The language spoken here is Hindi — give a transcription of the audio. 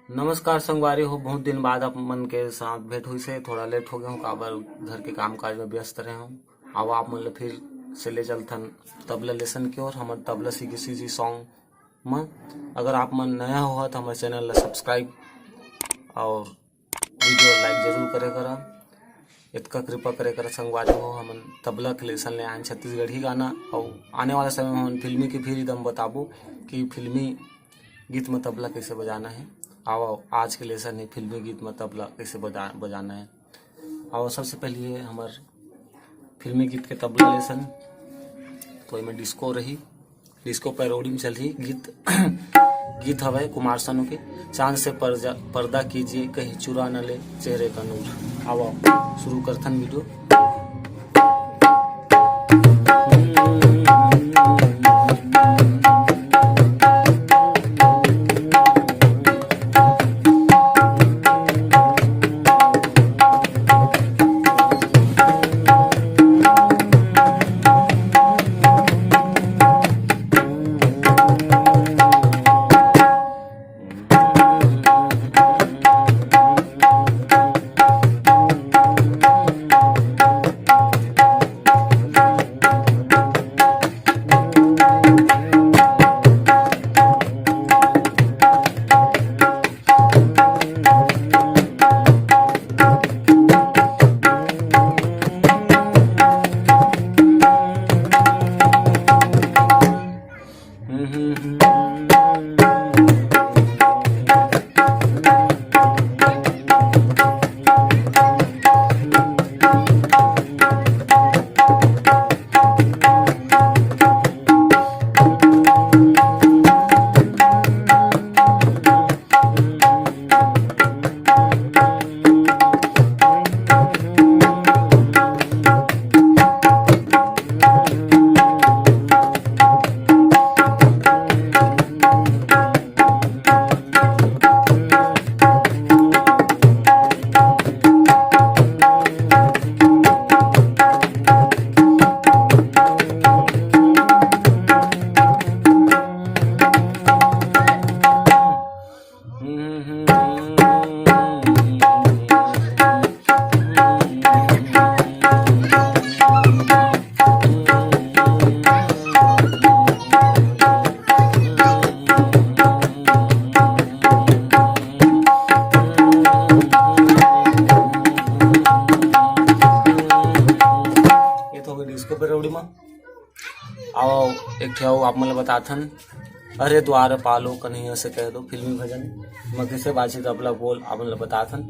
नमस्कार संगवारी हो, बहुत दिन बाद आप मन के साथ भेंट हुई से थोड़ा लेट हो गया हूँ। काबर घर के काम काज में व्यस्त रहे हूँ। अब आप मतलब फिर से ले चलथन तबला लेसन की ओर। हमारे तबला सीखी सॉन्ग में अगर आप मन नया हो तो हमारे चैनल ला सब्सक्राइब और वीडियो लाइक जरूर करे करा। इतना कृपा करे करा संगवारी हो। हम तबला के लेसन ले आए छत्तीसगढ़ी गाना और आने वाला समय में हम फिल्मी की फिर एकदम बताबो कि फिल्मी गीत में तबला कैसे बजाना है। आओ आज के लेसन है फिल्मी गीत में तबला कैसे बजाना है। आओ सबसे पहले हमार फिल्मी गीत के तबला लेसन तो इनमें डिस्को रही, डिस्को पैरोडी में चल रही गीत गीत हवे कुमार सानू के चांद से पर्दा कीजिए कहीं चुरा न ले चेहरे का नूर। आओ शुरू करथन वीडियो। डिस्को पैरोडी में आओ एक ठो आप मतलब बताथन अरे द्वार पालो कन्हैया से कह दो फिल्मी भजन मैं किसे बाजी तबला बोल आप मतलब बताथन।